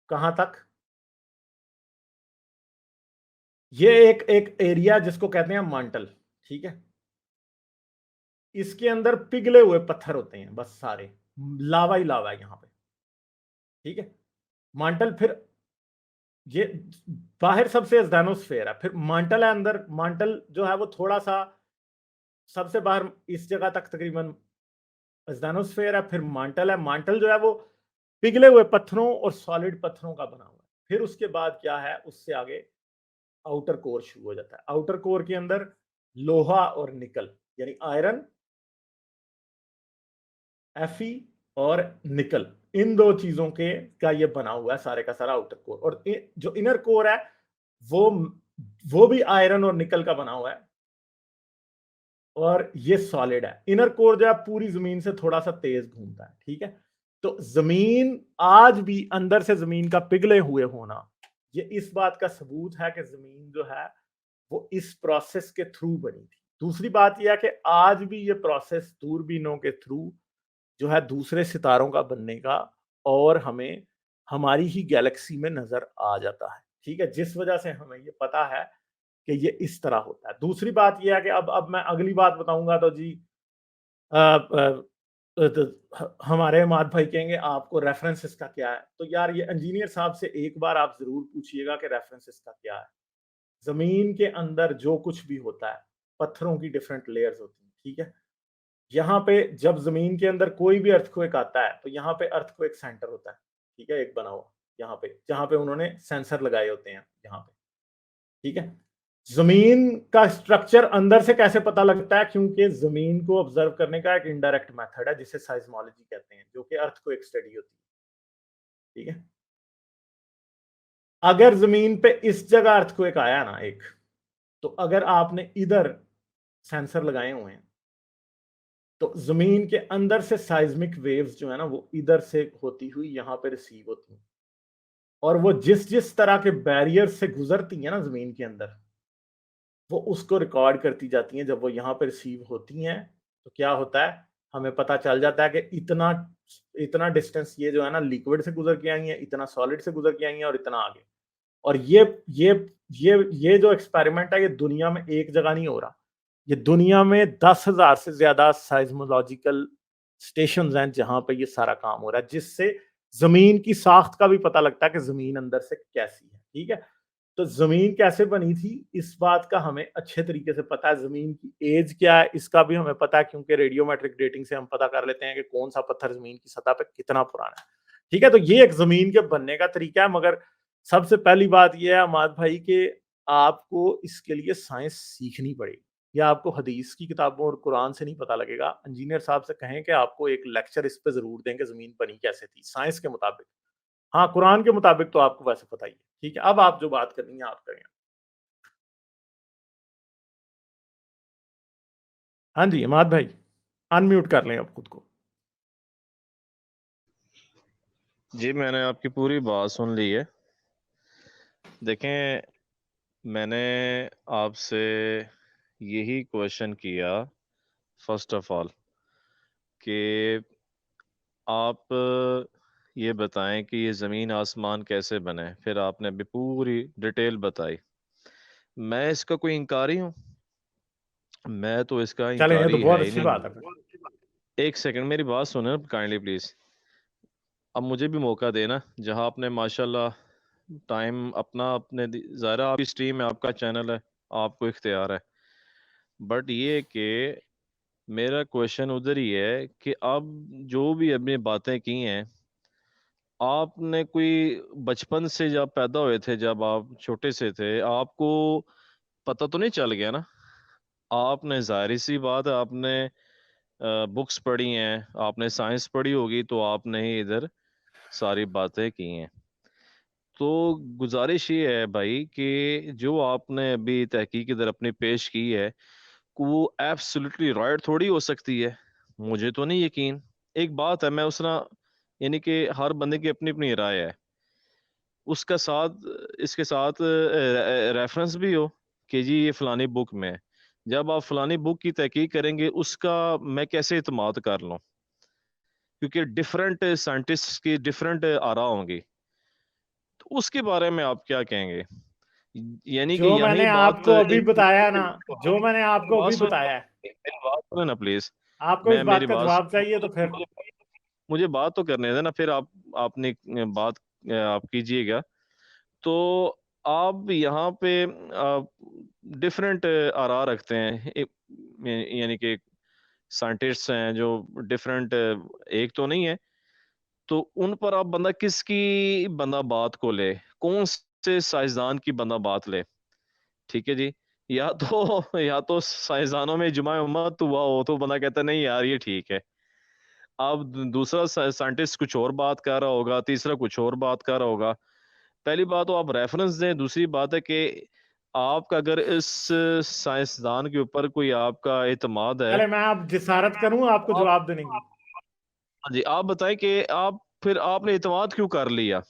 S1: कहां तक, ये एक एक एरिया जिसको कहते हैं मांटल, ठीक है। इसके अंदर पिघले हुए पत्थर होते हैं बस सारे, लावा ही लावा है यहाँ पे, ठीक है। मांटल, फिर ये बाहर सबसे एस्दानोस्फेयर है, फिर मांटल है अंदर। मांटल जो है वो थोड़ा सा सबसे बाहर इस जगह तक तकरीबन एस्दानोस्फेयर है, फिर मांटल है। मांटल जो है वो पिघले हुए पत्थरों और सॉलिड पत्थरों का बना हुआ है। फिर उसके बाद क्या है, उससे आगे आउटर कोर शुरू हो जाता है। आउटर कोर के अंदर लोहा और निकल, यानी आयरन, एफी और निकल, इन दो चीजों के का ये बना हुआ है सारे का सारा आउटर कोर। और जो इनर कोर है वो वो भी आयरन और निकल का बना हुआ है, और ये सॉलिड है। इनर कोर जो है पूरी जमीन से थोड़ा सा तेज घूमता है, ठीक है। तो जमीन आज भी अंदर से जमीन का पिघले हुए होना, ये इस बात का सबूत है कि जमीन जो है वो इस प्रोसेस के थ्रू बनी थी। दूसरी बात यह है कि आज भी ये प्रोसेस दूरबीनों के थ्रू जो है दूसरे सितारों का बनने का, और हमें हमारी ही गैलेक्सी में नजर आ जाता है, ठीक है, जिस वजह से हमें ये पता है कि ये इस तरह होता है। दूसरी बात यह है कि अब मैं अगली बात बताऊंगा तो जी हमारे माद भाई कहेंगे आपको रेफरेंसेस का क्या है। तो यार ये इंजीनियर साहब से एक बार आप जरूर पूछिएगा कि रेफरेंसेस का क्या है। जमीन के अंदर जो कुछ भी होता है, पत्थरों की डिफरेंट लेयर्स होती हैं, ठीक है। यहाँ पे जब जमीन के अंदर कोई भी अर्थक्वेक आता है तो यहाँ पे अर्थक्वेक सेंटर होता है, ठीक है, एक बना हुआ यहाँ पे, जहाँ पे उन्होंने सेंसर लगाए होते हैं यहाँ पे, ठीक है। जमीन का स्ट्रक्चर अंदर से कैसे पता लगता है, क्योंकि जमीन को ऑब्जर्व करने का एक इनडायरेक्ट मेथड है जिसे साइज्मोलॉजी कहते हैं, जो कि अर्थक्वेक स्टडी होती है, ठीक है। अगर जमीन पे इस जगह अर्थक्वेक आया ना एक, तो अगर आपने इधर सेंसर लगाए हुए हैं तो जमीन के अंदर से साइज्मिक वेव्स जो है ना वो इधर से होती हुई यहाँ पे रिसीव होती हैं, और वो जिस जिस तरह के बैरियर से गुजरती है ना जमीन के अंदर, वो उसको रिकॉर्ड करती जाती हैं। जब वो यहाँ पे रिसीव होती हैं तो क्या होता है, हमें पता चल जाता है कि इतना इतना डिस्टेंस ये जो है ना लिक्विड से गुजर के आई है, इतना सॉलिड से गुजर के आई है, और इतना आगे। और ये ये जो एक्सपेरिमेंट है ये दुनिया में एक जगह नहीं हो रहा, ये दुनिया में 10,000 से ज्यादा साइज्मोलॉजिकल स्टेशन हैं जहां पे ये सारा काम हो रहा है, जिससे जमीन की साख्त का भी पता लगता है कि जमीन अंदर से कैसी है, ठीक है। तो जमीन कैसे बनी थी इस बात का हमें अच्छे तरीके से पता है। जमीन की एज क्या है इसका भी हमें पता है, क्योंकि रेडियोमेट्रिक डेटिंग से हम पता कर लेते हैं कि कौन सा पत्थर जमीन की सतह पे कितना पुराना है, ठीक है। तो ये एक जमीन के बनने का तरीका है। मगर सबसे पहली बात यह है अमाद भाई कि आपको इसके लिए साइंस सीखनी पड़ेगी, या आपको हदीस की किताबों और कुरान से नहीं पता लगेगा। इंजीनियर साहब से कहें कि आपको एक लेक्चर इस पे जरूर दें कि जमीन बनी कैसे थी साइंस के मुताबिक। हाँ, कुरान के मुताबिक तो आपको वैसे पता ही है, ठीक है। अब आप जो बात करनी है आप करें। हाँ जी इमाद भाई, अनम्यूट कर लें आप खुद को।
S2: जी, मैंने आपकी पूरी बात सुन ली है। देखें, मैंने आपसे यही क्वेश्चन किया फर्स्ट ऑफ ऑल कि आप ये बताएं कि ये ज़मीन आसमान कैसे बने, फिर आपने अभी पूरी डिटेल बताई। मैं इसका कोई इंकारी हूँ? मैं तो इसका
S1: चले, ये तो
S2: इंकारी
S1: बहुत
S2: है ही
S1: अच्छी
S2: नहीं।
S1: बात है फिर।
S2: एक सेकंड मेरी बात सुने काइंडली प्लीज। अब मुझे भी मौका देना, जहां आपने माशाल्लाह टाइम अपना अपने ज़ाहिर आपकी स्ट्रीम है, आपका चैनल है, आपको इख्तियार है, बट ये कि मेरा क्वेश्चन उधर ही है कि अब जो भी अपनी बातें की हैं, आपने कोई बचपन से जब पैदा हुए थे, जब आप छोटे से थे, आपको पता तो नहीं चल गया ना? आपने ज़ाहिर सी बात है, आपने बुक्स पढ़ी हैं, आपने साइंस पढ़ी होगी, तो आपने ही इधर सारी बातें की हैं। तो गुजारिश ये है भाई कि जो आपने अभी तहकीक इधर अपनी पेश की है, वो एब्सोल्युटली राइट थोड़ी हो सकती है। मुझे तो नहीं यकीन। एक बात है, मैं उसना यानी कि हर बंदे की अपनी अपनी राय है, उसका साथ इसके साथ रेफरेंस भी हो कि जी ये फलानी बुक में है। जब आप फलानी बुक की तहकीक करेंगे, उसका मैं कैसे इत्माद कर लूं? क्योंकि डिफरेंट साइंटिस्ट की डिफरेंट आरा होंगी। तो उसके बारे में आप क्या कहेंगे? यानी कि
S1: जो
S2: यही
S1: मैंने
S2: बात
S1: आपको अभी बताया ना, जो मैंने आपको
S2: बात
S1: अभी
S2: सुन
S1: बताया है,
S2: मेरी बात सुने ना प्लीज।
S1: आपको इस
S2: मैं
S1: बात
S2: मेरी
S1: का
S2: बात
S1: जवाब चाहिए तो फिर।
S2: मुझे बात तो करने देना, फिर आप आपने बात आप कीजिएगा। तो आप यहाँ पे डिफरेंट आरा रखते हैं, यानी कि साइंटिस्ट हैं जो डिफरेंट, एक तो नहीं है, तो उन पर आप बंदा बात को ले, कौन से साइंसदान की बंदा बात ले? ठीक है जी। या तो या तो साइंसदानों में इजमाए उम्मत हुआ हो, तो बंदा कहता है नहीं यार ये ठीक है। अब दूसरा साइंटिस्ट कुछ और बात कर रहा होगा, तीसरा कुछ और बात कर रहा होगा। पहली बात तो आप रेफरेंस दें, दूसरी बात है कि आपका अगर इस साइंसदान के ऊपर कोई आपका एतमाद है,
S1: चले, मैं अब जिसारत करूं आपको
S2: आप
S1: जवाब देने की।
S2: हाँ जी, आप बताएं कि आप फिर आपने एतमाद क्यों कर लिया?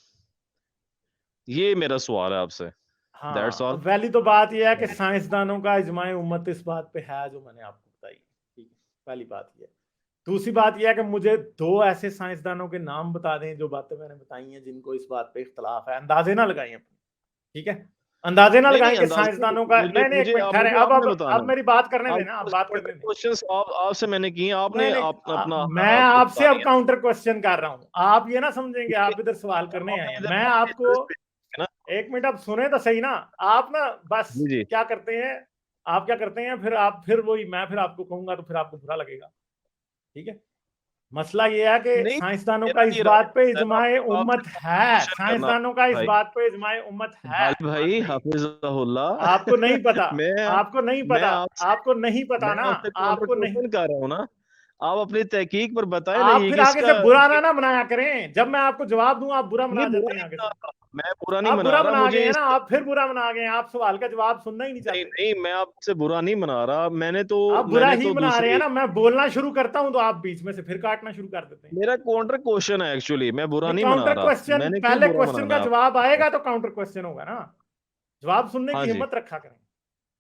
S2: ये मेरा सवाल है आपसे। दैट्स
S1: हाँ,
S2: ऑल।
S1: अब पहली तो बात यह है कि साइंसदानों का इजमाए उम्मत इस बात पे है जो मैंने आपको बताई, ठीक है, पहली बात यह है। दूसरी बात यह है कि मुझे दो ऐसे साइंसदानों के नाम बता दें जो बातें मैंने बताई हैं जिनको इस बात पे इख्तलाफ है, अंदाजे ना लगाएं अपने, ठीक है, अंदाजे ना
S2: नहीं नहीं,
S1: लगाएं कि
S2: अंदाजा
S1: साइंसदानों का,
S2: मुझे
S1: नहीं नहीं, एक
S2: मुझे
S1: मिनट
S2: आप
S1: ठहरे,
S2: मुझे
S1: अब
S2: आपने
S1: अब
S2: बताना
S1: अब
S2: है।
S1: मेरी बात करने
S2: आप
S1: देना, अब बात करने दें।
S2: क्वेश्चंस आप आपसे मैंने किए, आपने
S1: नहीं नहीं,
S2: अपना
S1: मैं आपसे
S2: बता
S1: अब
S2: दिया।
S1: काउंटर क्वेश्चन कर रहा हूं, आप ये ना समझेंगे
S2: क्योंकि
S1: आप इधर सवाल करने आए
S2: आपने
S1: हैं,
S2: इधर
S1: मैं
S2: अपने
S1: आपको,
S2: interest पे- है ना?
S1: एक मिनट अब सुने तो सही ना। आप ना बस
S2: जी जी।
S1: क्या करते हैं, आप क्या करते हैं, फिर आप फिर वही मैं फिर आपको कहूंगा तो फिर आपको बुरा लगेगा, ठीक है। मसला ये है कि
S2: नहीं,
S1: साइंसदानों का
S2: मेरा
S1: इस
S2: नहीं
S1: बात पे
S2: इरादा है
S1: इजमाए
S2: आपसे
S1: उम्मत है,
S2: क्वेश्चन करना
S1: साइंसदानों का इस
S2: भाई।
S1: बात पे इजमाए उम्मत है,
S2: गालिब
S1: बात
S2: भाई
S1: नहीं,
S2: हाफिज़हुल्लाह।
S1: आपको नहीं पता,
S2: मैं
S1: आपको नहीं
S2: मैं
S1: पता,
S2: आपसे
S1: आपको नहीं पता
S2: मैं
S1: ना,
S2: आपसे काउंटर
S1: आपको नहीं।
S2: क्वेश्चन कर रहा हूँ ना। आप अपनी तहकीक पर बताएं ना,
S1: आप
S2: ये
S1: फिर
S2: कि
S1: आगे
S2: इसका
S1: से बुरा ना बनाया करें, जब मैं आपको जवाब दूं आप बुरा
S2: नहीं
S1: बना
S2: बुरा
S1: जाते हैं
S2: नहीं
S1: आगे
S2: बना
S1: से।
S2: रहा, मैं बुरा नहीं
S1: आप
S2: बना
S1: बुरा
S2: रहा,
S1: बना गए
S2: मुझे
S1: हैं
S2: इस
S1: ना, आप फिर बुरा बना गए हैं, आप सवाल का जवाब सुनना ही नहीं
S2: नहीं
S1: चाहते।
S2: नहीं, मैं आपसे बुरा नहीं बना रहा,
S1: आप बुरा ही बना रहे हैं ना, मैं बोलना शुरू करता हूं तो आप बीच में से फिर काटना शुरू कर देते हैं।
S2: मेरा काउंटर क्वेश्चन है एक्चुअली, मैं बुरा
S1: नहीं,
S2: नहीं बना
S1: काउंटर
S2: रहा।
S1: क्वेश्चन,
S2: मैंने क्यों
S1: पहले
S2: बुरा
S1: क्वेश्चन
S2: बनाना
S1: का
S2: है
S1: जवाब
S2: आपको?
S1: आएगा तो काउंटर क्वेश्चन होगा ना। जवाब सुनने
S2: हाँ
S1: की
S2: जी,
S1: हिम्मत रखा करें,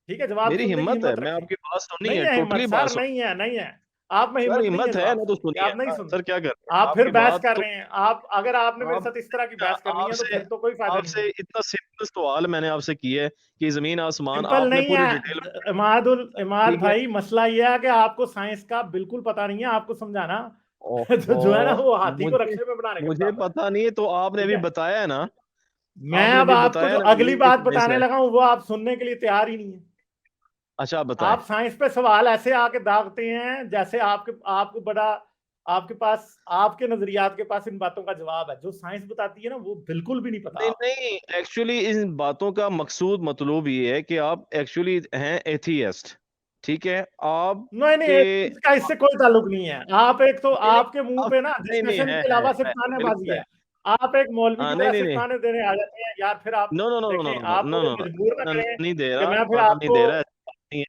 S1: ठीक है, जवाब
S2: मेरी
S1: सुनने की
S2: हिम्मत है,
S1: हिम्मत
S2: मैं
S1: रखें।
S2: आपकी बात सुननी
S1: नहीं
S2: है,
S1: है हिम्मत
S2: टोटली बात
S1: सर,
S2: सुन।
S1: नहीं है, नहीं है, आप में
S2: सर
S1: हिम्मत नहीं है
S2: हिम्मत है
S1: जवाब
S2: ना, तो
S1: सुनने की,
S2: सुनिए
S1: आप नहीं
S2: ना
S1: सुनते,
S2: सर, क्या कर रहे हैं
S1: आप फिर
S2: आपकी
S1: बहस
S2: बात
S1: कर
S2: तो।
S1: रहे हैं। आप अगर आपने मेरे
S2: आप
S1: साथ इस तरह की बहस करनी है तो
S2: आपसे
S1: फिर तो कोई फायदा नहीं
S2: आपसे
S1: है।
S2: इतना सिंपल सवाल मैंने आपसे किया है कि जमीन आसमान,
S1: सिंपल
S2: आपने
S1: नहीं
S2: पूरी
S1: है
S2: डिटेल।
S1: इमाद
S2: ठीक है।
S1: भाई, मसला यह है कि आपको साइंस का बिल्कुल पता नहीं है, आपको समझाना
S2: ओहो,
S1: जो है ना वो हाथी को
S2: मुझे
S1: रक्षे में बनाने के
S2: मुझे
S1: बराबर है,
S2: पता नहीं है, तो आपने
S1: ठीक
S2: अभी
S1: है।
S2: बताया है ना।
S1: मैं
S2: आपने
S1: अब
S2: अभी
S1: आपको
S2: बताया
S1: जो
S2: ना
S1: अगली
S2: मुझे, ये
S1: बात
S2: साइंस
S1: बताने
S2: है।
S1: लगा हूं वो आप सुनने के लिए तैयार ही नहीं है।
S2: अच्छा, आप बताएं।
S1: आप साइंस पे सवाल ऐसे आके दागते हैं जैसे आपके आपको बड़ा, आपके पास, आपके नजरियात के पास इन बातों का जवाब है, जो साइंस बताती है ना वो बिल्कुल भी नहीं पता
S2: नहीं
S1: आपको।
S2: नहीं, एक्चुअली इन बातों का मकसूद मतलब ये है कि आप एक्चुअली हैं एथियस्ट। ठीक है, आप
S1: नहीं नहीं,
S2: के
S1: इसका इससे कोई ताल्लुक नहीं है। आप एक तो
S2: नहीं नहीं,
S1: आपके मुंह
S2: आप
S1: पे ना
S2: नहीं नहीं,
S1: डिस्कशन
S2: है
S1: के अलावा सिर्फ
S2: बिल्कुल
S1: तानेबाजी
S2: है।
S1: है। आप एक मौलवी की
S2: नहीं
S1: तरह
S2: नहीं
S1: सिर्फ
S2: नहीं,
S1: ताने देने आ जाते हैं यार, फिर आप
S2: no no no no no
S1: देखें,
S2: नो
S1: आप
S2: नो
S1: मुझे
S2: नो
S1: मजबूर ना
S2: नो,
S1: करें
S2: नहीं दे
S1: कि
S2: रहा,
S1: मैं फिर
S2: नहीं
S1: आपको,
S2: दे रहा, ऐसा नहीं है।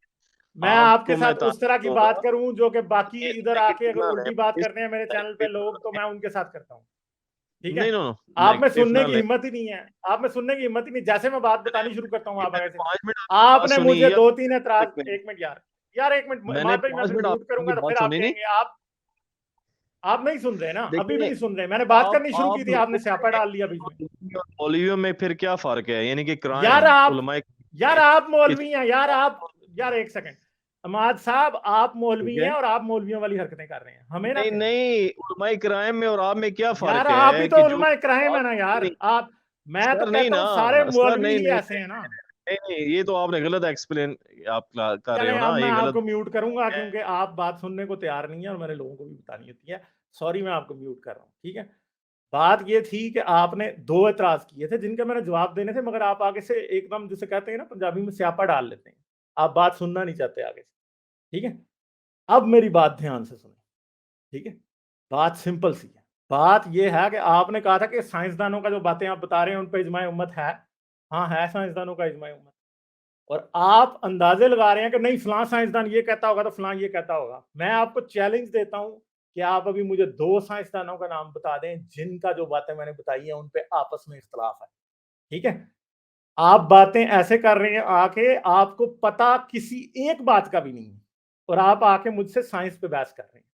S1: मैं आपके
S2: आपको मैं
S1: साथ उस तरह की बात
S2: दूंगा
S1: करूं जो कि बाकी
S2: कि
S1: इधर
S2: देखिए
S1: आके अगर
S2: कितना
S1: उल्टी बात करते हैं मेरे चैनल पे लोग तो मैं उनके साथ करता हूँ, ठीक है।
S2: नहीं नो नो,
S1: आप में
S2: नेगेटिव
S1: सुनने
S2: ना
S1: की
S2: ले।
S1: हिम्मत ही नहीं है, आप में सुनने की हिम्मत ही नहीं, जैसे मैं बात बतानी शुरू करता हूँ आप
S2: मैंने
S1: आगे से,
S2: 5 मिनट आपकी बात
S1: आपने
S2: सुनी
S1: मुझे
S2: है,
S1: दो तीन एतराज,
S2: एक मिनट,
S1: एक मिनट यार, यार एक मिनट
S2: मैंने
S1: इमाद भाई, मैं
S2: 5
S1: फिर
S2: मिनट
S1: म्यूट
S2: आपकी
S1: करूंगा तो फिर
S2: बात
S1: आप
S2: सुनी नहीं।
S1: कहेंगे आप, आप नहीं सुन रहे ना, अभी भी
S2: देखिए
S1: नहीं सुन रहे। मैंने बात करनी शुरू की थी, आपने स्यापा डाल लिया बीच में।
S2: मौलवी और मौलवियों में फिर क्या फर्क है? यानी कि
S1: यार
S2: क्राइम
S1: आप
S2: उलमाए
S1: मौलवी हैं यार, यार एक सेकंड, अमाद साहब आप मौलवी
S2: ठीक
S1: हैं
S2: है।
S1: और आप मौलवियों वाली हरकतें कर रहे हैं, हमें ना
S2: नहीं
S1: कहें।
S2: नहीं, उलमाए क्राइम में और आप में क्या
S1: यार
S2: फर्क
S1: आप भी
S2: है
S1: तो
S2: कि जो
S1: उलमा इकराम है
S2: बात
S1: ना यार।
S2: नहीं,
S1: आप, मैं तो
S2: सर नहीं
S1: कहता
S2: ना,
S1: हूँ सारे
S2: सर
S1: मौलवी
S2: नहीं
S1: ही
S2: नहीं
S1: ऐसे हैं ना।
S2: नहीं नहीं, ये तो आपने गलत एक्सप्लेन आप कर रहे
S1: चलें
S2: हो
S1: अब
S2: ना,
S1: मैं
S2: ये
S1: आपको
S2: गलत
S1: म्यूट करूंगा
S2: है।
S1: क्योंकि आप बात सुनने को तैयार नहीं है और मैंने लोगों को भी बतानी होती है। सॉरी, मैं आपको म्यूट कर रहा हूँ, ठीक है। बात ये थी कि आपने दो एतराज किए थे जिनके मैंने जवाब देने थे, मगर आप आगे से एकदम जिसे कहते हैं ना पंजाबी में स्यापा डाल लेते हैं। आप बात सुनना नहीं चाहते आगे से, ठीक है। अब मेरी बात ध्यान से सुने, ठीक है। बात सिंपल सी है। बात यह है कि आपने कहा था कि साइंसदानों का जो बातें आप बता रहे हैं उन पर इजमाए उम्मत है। हाँ है, साइंसदानों का इजमाए उम्मत। और आप अंदाजे लगा रहे हैं कि नहीं फलां साइंसदान ये कहता होगा तो फलां ये कहता होगा। मैं आपको चैलेंज देता हूं कि आप अभी मुझे दो साइंसदानों का नाम बता दें जिनका जो बातें मैंने बताई है उन पे आपस में इख्तलाफ है, ठीक है। आप बातें ऐसे कर रहे हैं आके, आपको पता किसी एक बात का भी नहीं है और आप आके मुझसे साइंस पे बहस कर रहे हैं।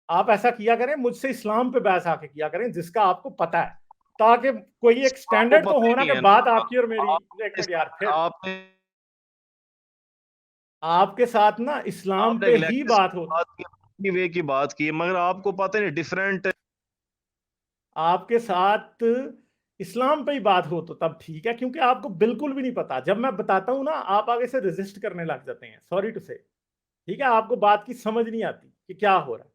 S1: आप ऐसा किया करें, मुझसे इस्लाम पे बहस आके किया करें जिसका आपको पता है, ताकि कोई एक
S2: आपको
S1: स्टैंडर्ड तो
S2: पता ही
S1: होना
S2: नहीं
S1: कि
S2: है
S1: बात
S2: ना,
S1: आपकी और मेरी। एक मिनट यार, फिर
S2: आपने
S1: आपके साथ ना इस्लाम
S2: आपने
S1: पे ही
S2: इलेक्ट्रिसिटी
S1: बात
S2: की
S1: हो,
S2: बात की, अपनी वे की बात की, मगर आपको पता नहीं डिफरेंट।
S1: आपके साथ इस्लाम पे ही बात हो तो तब ठीक है, क्योंकि आपको बिल्कुल भी नहीं पता। जब मैं बताता हूं ना आप आगे से रेजिस्ट करने लग जाते हैं, सॉरी टू से, ठीक है। आपको बात की समझ नहीं आती कि क्या हो रहा है,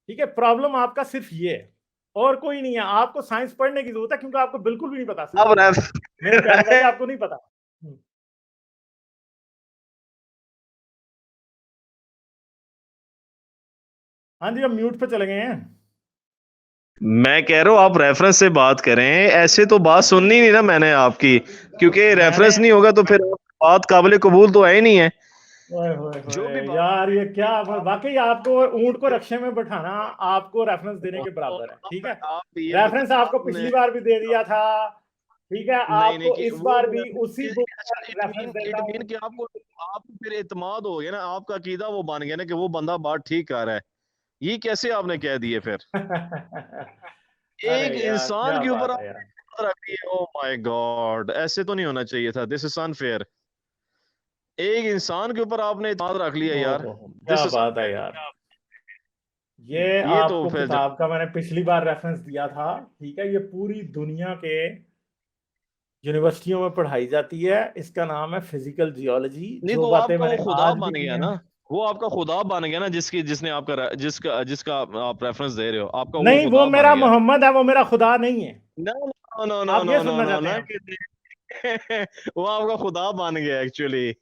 S1: ठीक है। प्रॉब्लम आपका सिर्फ ये है और कोई नहीं है। आपको साइंस पढ़ने की जरूरत है क्योंकि आपको बिल्कुल भी नहीं पता, सीधी
S2: अब
S1: सी बात है। मेरे प्यारे भाई आपको नहीं पता। हाँ जी, अब म्यूट पे चले गए हैं।
S2: मैं कह रहा हूँ आप रेफरेंस से बात करें, ऐसे तो बात सुननी नहीं ना मैंने आपकी, क्योंकि
S1: मैंने,
S2: रेफरेंस नहीं होगा तो फिर बात काबिल कबूल तो है ही नहीं है।
S1: ओए होए
S2: जो भी
S1: होए
S2: बात
S1: यार, ये क्या वाकई आपको ऊंट को रक्षे में बैठाना आपको रेफरेंस देने के बराबर है, ठीक है।
S2: आप ये
S1: रेफरेंस
S2: बता
S1: आपको
S2: आपने
S1: पिछली बार भी दे दिया था, ठीक है।
S2: नहीं नहीं
S1: आपको
S2: कि
S1: इस
S2: वो
S1: बार भी उसी
S2: रेफरेंस,
S1: बुक का
S2: अच्छा
S1: रेफरेंस देता
S2: इट
S1: हूँ।
S2: मीन कि आपको आपको फिर इत्मीनाद हो गया ना, आपका अकीदा वो बन गया ना कि वो बंदा बात ठीक कर रहा है। ये कैसे आपने कह दिए फिर?
S1: अरे
S2: एक
S1: यार
S2: इंसान
S1: क्या
S2: के ऊपर
S1: बात है
S2: आपने
S1: यार।
S2: इत्मीनाद रख दिया, ओ माय गॉड, ऐसे तो नहीं होना चाहिए था। This is unfair. एक इंसान के ऊपर आपने इत्मीनाद रख लिया यार।
S1: ओहो,
S2: दिस
S1: क्या
S2: इज
S1: बात है
S2: अनफेयर।
S1: यार। ये
S2: ये तो
S1: आपको
S2: फिर
S1: किताब का मैंने पिछली बार रेफरेंस दिया था, ठीक है। ये पूरी दुनिया के यूनिवर्सिटियों में पढ़ाई जाती है, इसका नाम है फिजिकल जियोलॉजी।
S2: नहीं
S1: जो
S2: तो
S1: बातें
S2: आपका वो
S1: मैंने
S2: खुदा
S1: आज भी
S2: बन
S1: की
S2: गया
S1: हैं,
S2: ना, वो आपका खुदा बन गया ना, जिसने आपका जिसका जिसका आप रेफरेंस दे रहे हो, आपका वो
S1: नहीं वो
S2: खुदा बन
S1: मेरा
S2: गया।
S1: मोहम्मद है, वो मेरा खुदा नहीं है।
S2: नो नो नो
S1: आप
S2: नो
S1: ये
S2: नो
S1: सुनना
S2: नो
S1: चाहते
S2: ना
S1: हैं?
S2: कि वो आपका खुदा बन गया एक्चुअली।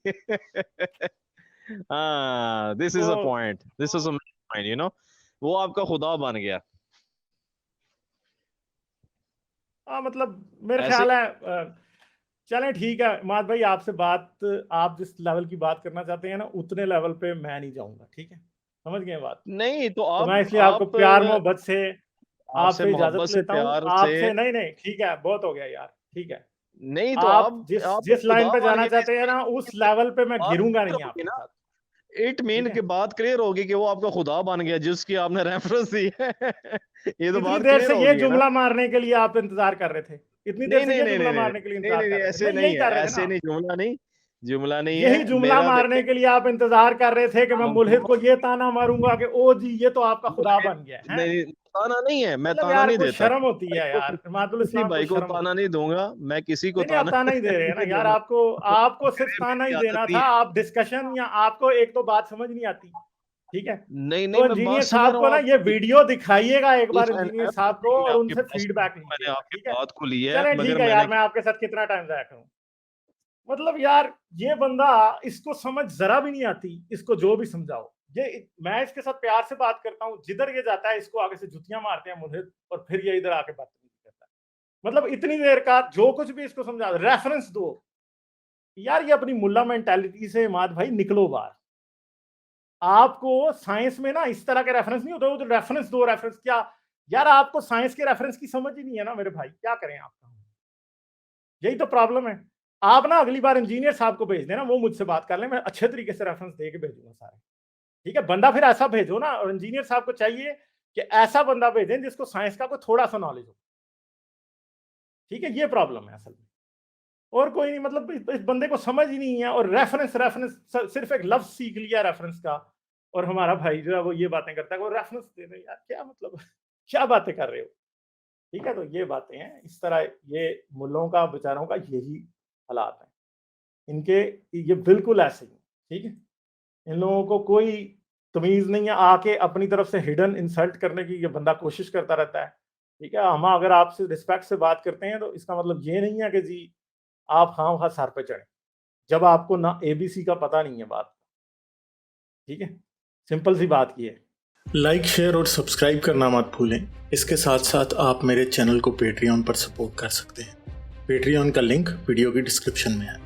S2: हाँ, दिस इज
S1: तो
S2: a point, this is a point, वो आपका खुदा बन गया
S1: मतलब मेरे
S2: ऐसे।
S1: ख्याल है चलें ठीक है माद भाई, आपसे बात, आप जिस लेवल की बात करना चाहते हैं ना उतने लेवल पे मैं नहीं जाऊंगा, ठीक है। समझ गए बात।
S2: नहीं तो
S1: तो मैं इसलिए आपको
S2: आप
S1: प्यार मोहब्बत से
S2: आपसे
S1: आपसे
S2: मोहब्बत
S1: इजाजत
S2: से
S1: लेता हूँ।
S2: प्यार से,
S1: आपसे नहीं नहीं, ठीक है, बहुत हो गया यार, ठीक है।
S2: नहीं तो
S1: आप जिस
S2: आप
S1: जिस लाइन
S2: खुदा
S1: पे
S2: बन
S1: जाना
S2: गए,
S1: चाहते हैं ना उस
S2: इसमें
S1: लेवल पे मैं
S2: बात
S1: गिरूंगा
S2: क्लियर
S1: नहीं
S2: होगी
S1: आपके
S2: ना।
S1: साथ,
S2: इट
S1: ठीक
S2: मीन
S1: है।
S2: की बात क्लियर होगी कि वो आपका खुदा बन गया जिसकी आपने रेफरेंस दी है। ये तो
S1: इतनी
S2: बात
S1: देर
S2: क्लियर
S1: से ये
S2: होगी है ना।
S1: जुमला मारने के लिए आप इंतजार कर रहे थे, इतनी देर
S2: नहीं
S1: से
S2: नहीं
S1: ये
S2: नहीं
S1: जुमला
S2: नहीं नहीं
S1: मारने के लिए
S2: नहीं
S1: इंतजार
S2: नहीं नहीं,
S1: कर रहे थे,
S2: ऐसे
S1: नहीं
S2: नहीं
S1: यही
S2: है,
S1: कर रहे थे ना
S2: ऐसे
S1: आप।
S2: नहीं, जुमला नहीं, जुमला नहीं
S1: यही
S2: है
S1: जुमला
S2: मेरा।
S1: मारने
S2: देखें,
S1: के लिए आप इंतजार कर रहे थे कि मैं मुल्हिद को ये ताना मारूंगा कि ओ जी ये तो आपका खुदा बन गया है।
S2: नहीं, ताना नहीं है, मैं
S1: मतलब
S2: ताना
S1: यार
S2: नहीं
S1: कुछ
S2: देता
S1: शर्म होती
S2: भाई
S1: है
S2: को,
S1: यार, इमादुल
S2: किसी
S1: इस्लाम को
S2: भाई को
S1: शर्म
S2: ताना
S1: होती
S2: नहीं
S1: है।
S2: दूंगा मैं, किसी को
S1: नहीं नहीं, आप
S2: ताना
S1: ताना ही दे रहे हैं ना
S2: नहीं
S1: यार।
S2: दूंगा।
S1: आपको आपको सिर्फ
S2: मेरे में
S1: ताना ही
S2: ऐसी आदत
S1: देना
S2: नहीं
S1: था,
S2: है।
S1: आप डिस्कशन, या आपको एक तो बात समझ नहीं आती, ठीक है।
S2: नहीं नहीं,
S1: तो
S2: मैं बात
S1: इंजीनियर
S2: समझ
S1: साहब
S2: रहा
S1: को
S2: हूँ
S1: ना ये
S2: आपकी।
S1: वीडियो दिखाइएगा एक बार
S2: इफ एंड
S1: इंजीनियर साहब को,
S2: एवरीथिंग, मैं
S1: और
S2: आपकी
S1: उनसे
S2: बात
S1: फीडबैक
S2: मैंने
S1: लीजिएगा,
S2: आपकी
S1: ठीक है।
S2: बात को ली है,
S1: चलें
S2: मगर
S1: ठीक है
S2: मैंने
S1: यार, मैं आपके साथ कितना टाइम जाया करूं। मतलब यार ये बंदा, इसको समझ जरा भी नहीं आती, इसको जो भी समझाओ। ये मैं इसके साथ प्यार से बात करता हूँ, जिधर ये जाता है इसको आगे से जुतियां मारते हैं मुझे, और फिर ये इधर आके बात करता है। मतलब इतनी देर का जो कुछ भी इसको समझा, रेफरेंस दो यार। ये अपनी मुल्ला मेंटालिटी से माद भाई निकलो बाहर। आपको साइंस में ना इस तरह के रेफरेंस नहीं होते, वो तो रेफरेंस दो, रेफरेंस क्या यार। आपको साइंस के रेफरेंस की समझ ही नहीं है ना मेरे भाई, क्या करें आपका। यही तो प्रॉब्लम है। आप ना अगली बार इंजीनियर साहब को भेज देना, वो मुझसे बात कर लें, मैं अच्छे तरीके से रेफरेंस दे के भेजूंगा सारे, ठीक है। बंदा फिर ऐसा भेजो ना, और इंजीनियर साहब को चाहिए कि ऐसा बंदा भेजें जिसको साइंस का कोई थोड़ा सा नॉलेज हो। ठीक है, ये प्रॉब्लम है असल में, और कोई नहीं, मतलब इस बंदे को समझ ही नहीं है, और रेफरेंस सिर्फ एक लफ्ज सीख लिया रेफरेंस का, और हमारा भाई जो है वो ये बातें करता है, वो रेफरेंस दे रहे यार, क्या मतलब क्या बातें कर रहे हो। ठीक है, तो ये बातें हैं, इस तरह ये मुल्लों का, बेचारों का यही हालात है इनके, ये बिल्कुल ऐसे ही। ठीक है, इन लोगों को कोई तमीज नहीं है, आके अपनी तरफ से हिडन इंसल्ट करने की ये बंदा कोशिश करता रहता है। ठीक है, हम अगर आपसे रिस्पेक्ट से बात करते हैं तो इसका मतलब ये नहीं है कि जी आप खामखा सर पे चढ़े, जब आपको ना एबीसी का पता नहीं है बात। ठीक है, सिंपल सी बात की है।
S3: लाइक, शेयर और सब्सक्राइब करना मत भूलें। इसके साथ साथ आप मेरे चैनल को पेट्रियन पर सपोर्ट कर सकते हैं। पेट्रियन का लिंक वीडियो की डिस्क्रिप्शन में है।